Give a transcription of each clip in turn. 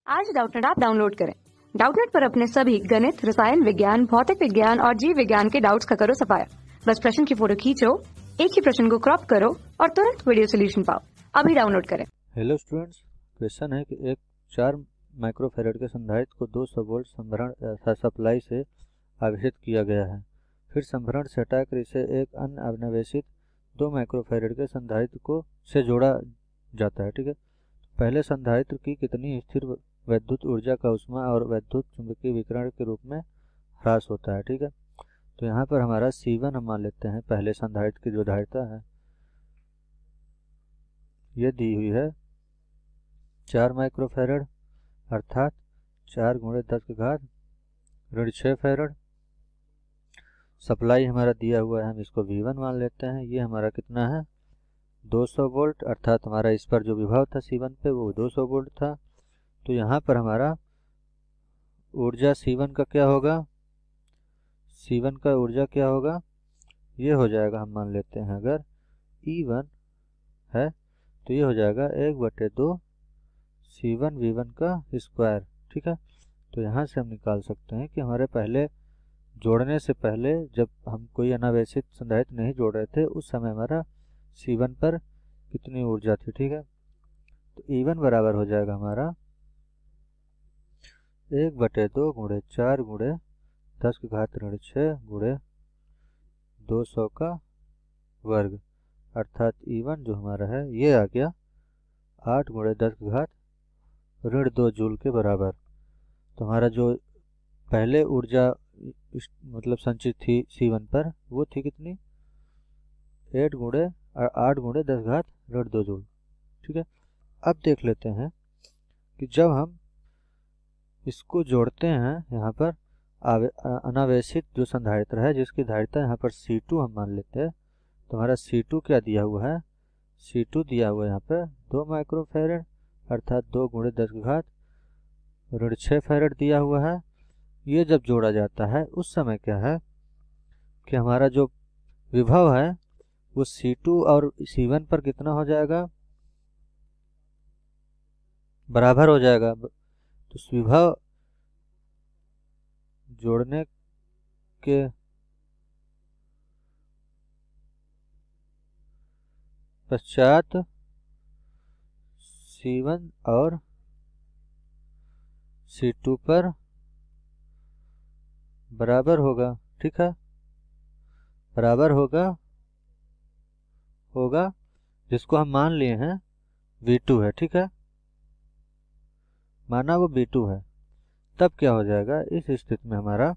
आज Doubtnut app download करें। Doubtnut पर अपने सभी गणित, रसायन विज्ञान, भौतिक विज्ञान और जीव विज्ञान के डाउट्स का करो सफाया। बस प्रश्न की फोटो खींचो, एक ही प्रश्न को क्रॉप करो और तुरंत वीडियो सोल्यूशन पाओ। अभी डाउनलोड करें। हेलो स्टूडेंट्स, क्वेश्चन है कि एक 4 माइक्रोफैराड के संधारित्र को 200 वोल्ट संभरण सप्लाई से आवेशित किया गया है। फिर संभरण से हटाकर इसे एक अन्य अनावेशित 2 माइक्रोफैराड के संधारित्र को से जोड़ा जाता है। ठीक है, पहले संधारित्र की कितनी स्थिर वैद्युत ऊर्जा का ऊष्मा और वैद्युत चुंबकीय विकिरण के रूप में ह्रास होता है। ठीक है, तो यहाँ पर हमारा C1 हम मान लेते हैं, पहले संधारित्र की जो धारिता है ये दी हुई है 4 माइक्रोफैराड, अर्थात 4 × 10⁻⁻6 फैराड। सप्लाई हमारा दिया हुआ है, हम इसको V1 मान लेते हैं। ये हमारा कितना है, 200 वोल्ट, अर्थात हमारा इस पर जो विभव था C1 पे वो 200 वोल्ट था। तो यहाँ पर हमारा ऊर्जा C1 का क्या होगा, C1 का ऊर्जा क्या होगा, ये हो जाएगा, हम मान लेते हैं अगर E1 है तो ये हो जाएगा 1/2 C1 V1 का स्क्वायर। ठीक है, तो यहाँ से हम निकाल सकते हैं कि हमारे पहले जोड़ने से पहले जब हम कोई अनावेशित संधारित्र नहीं जोड़ रहे थे उस समय हमारा C1 पर कितनी ऊर्जा थी। ठीक है, तो E1 बराबर हो जाएगा हमारा 1/2 × 4 × 10⁻⁻6 × 200 का वर्ग, अर्थात E1 जो हमारा है ये आ गया 8 × 10⁻2 जूल के बराबर। तो हमारा जो पहले ऊर्जा मतलब संचित थी C1 पर वो थी कितनी, 8 × 10⁻2 जूल। ठीक है, अब देख लेते हैं कि जब हम इसको जोड़ते हैं यहाँ पर अनावेशित जो संधारित्र है जिसकी धारिता यहाँ पर C2 हम मान लेते हैं, तो हमारा C2 क्या दिया हुआ है, C2 दिया हुआ है यहाँ पर 2 माइक्रोफैराड, अर्थात 2 × 10⁻6 फैराड दिया हुआ है। ये जब जोड़ा जाता है उस समय क्या है कि हमारा जो विभव है वो C2 और C1 पर कितना हो जाएगा, बराबर हो जाएगा। तो विभव जोड़ने के पश्चात C1 और C2 पर बराबर होगा। ठीक है, बराबर होगा जिसको हम मान लिए हैं V2 है। ठीक है, माना वो V2 है, तब क्या हो जाएगा, इस स्थिति में हमारा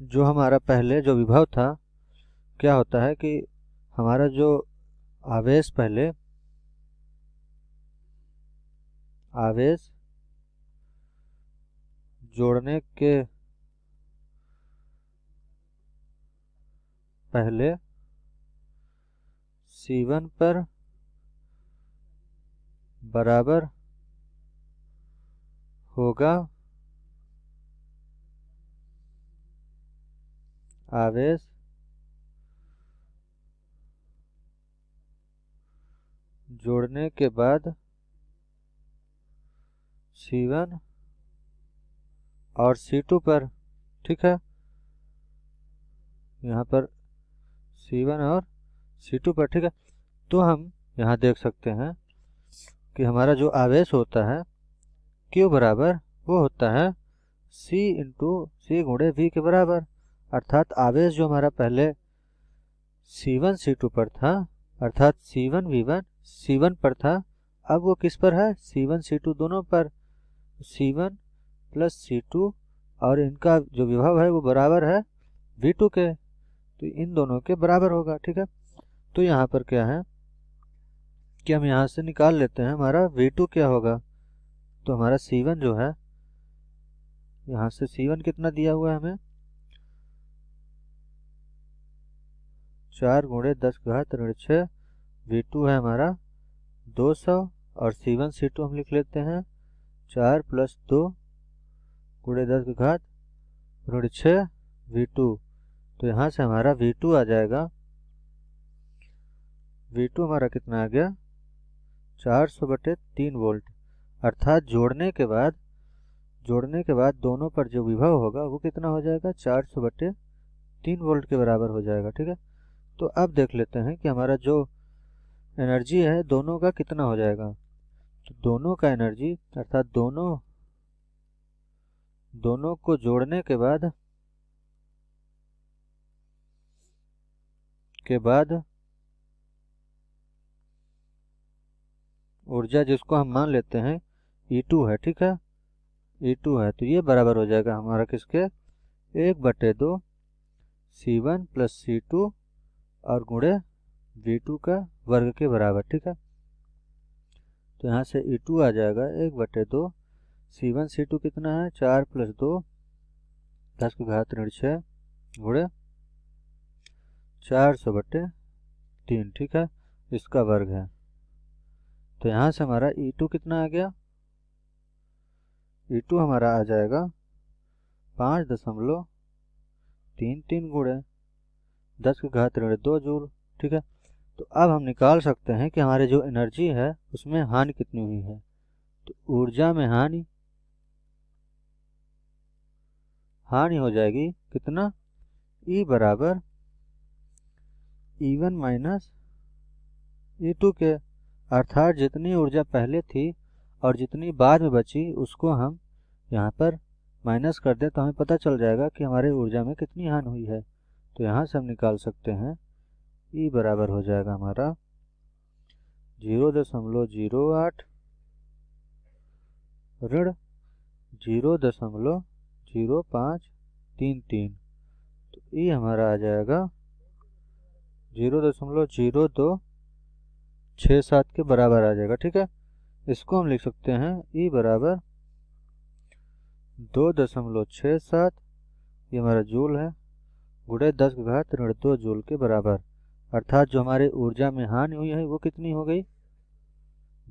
जो हमारा पहले जो विभव था क्या होता है कि हमारा जो आवेश पहले आवेश जोड़ने के पहले C1 पर बराबर होगा आवेश जोड़ने के बाद C1 और C2 पर। ठीक है, यहाँ पर C1 और C2 पर। ठीक है, तो हम यहाँ देख सकते हैं कि हमारा जो आवेश होता है Q बराबर वो होता है C × V के बराबर, अर्थात आवेश जो हमारा पहले C1 C2 पर था, अर्थात C1 V1 C1 पर था, अब वो किस पर है, C1 C2 दोनों पर। C1 + C2 और इनका जो विभव है वो बराबर है V2 के, तो इन दोनों के बराबर होगा। ठीक है, तो यहाँ पर क्या है कि हम यहाँ से निकाल लेते हैं हमारा V2 क्या होगा, तो हमारा C1 जो है यहाँ से C1 कितना दिया हुआ है हमें, 4 × 10⁻6, V2 है हमारा 200 और C1 C2 हम लिख लेते हैं 4 + 2 × 10⁻6 V2। तो यहाँ से हमारा V2 आ जाएगा, V2 हमारा कितना आ गया, 400/3 वोल्ट, अर्थात जोड़ने के बाद दोनों पर जो विभव होगा वो कितना हो जाएगा, 400/3 वोल्ट के बराबर हो जाएगा। ठीक है, तो अब देख लेते हैं कि हमारा जो एनर्जी है दोनों का कितना हो जाएगा। तो दोनों का एनर्जी अर्थात दोनों को जोड़ने के बाद ऊर्जा जिसको हम मान लेते हैं E2 है। ठीक है, E2 है, तो ये बराबर हो जाएगा हमारा किसके, 1/2 C1 + C2 और गुणे V2 का वर्ग के बराबर। ठीक है, तो यहाँ से E2 आ जाएगा 1/2 C1 C2 कितना है, 4 + 2 10⁻6 गुणे 400/3। ठीक है, इसका वर्ग है। तो यहाँ से हमारा E2 कितना आ गया, E2 हमारा आ जाएगा 5.33 गुणे 10⁻2 जूल। ठीक है, तो अब हम निकाल सकते हैं कि हमारे जो एनर्जी है उसमें हानि कितनी हुई है। तो ऊर्जा में हानि हो जाएगी कितना, E बराबर E1 - E2 के, अर्थात जितनी ऊर्जा पहले थी और जितनी बाद में बची उसको हम यहाँ पर माइनस कर दें तो हमें पता चल जाएगा कि हमारे ऊर्जा में कितनी हानि हुई है। तो यहाँ से हम निकाल सकते हैं E बराबर हो जाएगा हमारा 0.08 ऋण 0.0533। तो E हमारा आ जाएगा 0.0267 के बराबर आ जाएगा। ठीक है, इसको हम लिख सकते हैं E बराबर 2.67, ये हमारा जूल है, गुणे 10⁻2 जूल के बराबर। अर्थात जो हमारे ऊर्जा में हानि हुई है वो कितनी हो गई,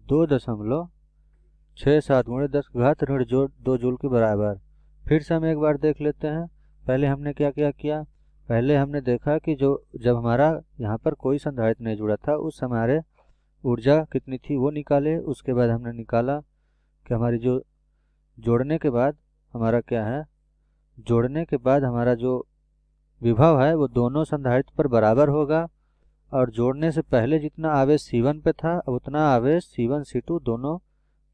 2.67 गुणे 10⁻2 जूल के बराबर। फिर से हम एक बार देख लेते हैं, पहले हमने क्या किया, पहले हमने देखा कि जब हमारा यहाँ पर कोई संधारित्र नहीं जुड़ा था उस समय हमारे ऊर्जा कितनी थी वो निकाले। उसके बाद हमने निकाला कि हमारी जो जोड़ने के बाद हमारा क्या है, जोड़ने के बाद हमारा जो विभव है वो दोनों संधारित्र पर बराबर होगा और जोड़ने से पहले जितना आवेश C1 पे था उतना आवेश C1 C2 दोनों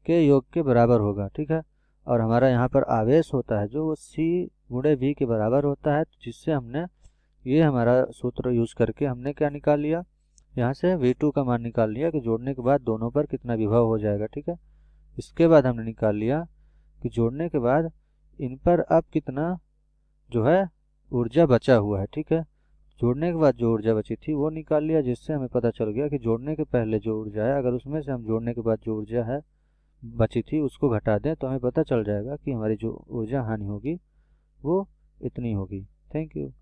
के योग के बराबर होगा। ठीक है, और हमारा यहाँ पर आवेश होता है जो C गुणे V के बराबर होता है, जिससे हमने ये हमारा सूत्र यूज करके हमने क्या निकाल लिया, यहाँ से V2 का मान निकाल लिया कि जोड़ने के बाद दोनों पर कितना विभव हो जाएगा। ठीक है, इसके बाद हमने निकाल लिया कि जोड़ने के बाद इन पर अब कितना जो है ऊर्जा बचा हुआ है। ठीक है, जोड़ने के बाद जो ऊर्जा बची थी वो निकाल लिया, जिससे हमें पता चल गया कि जोड़ने के पहले जो ऊर्जा है अगर उसमें से हम जोड़ने के बाद जो ऊर्जा है बची थी उसको घटा दें तो हमें पता चल जाएगा कि हमारी जो ऊर्जा हानि होगी वो इतनी होगी। Thank you.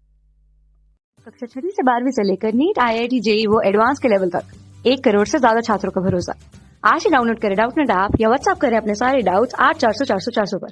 कक्षा 6 से 12वीं से लेकर नीट, IIT, JEE वो एडवांस के लेवल तक 1 करोड़ से ज्यादा छात्रों का भरोसा। आज ही डाउनलोड करें डाउटनेट ऐप या व्हाट्सएप करें अपने सारे डाउट्स 8400 400 400 पर।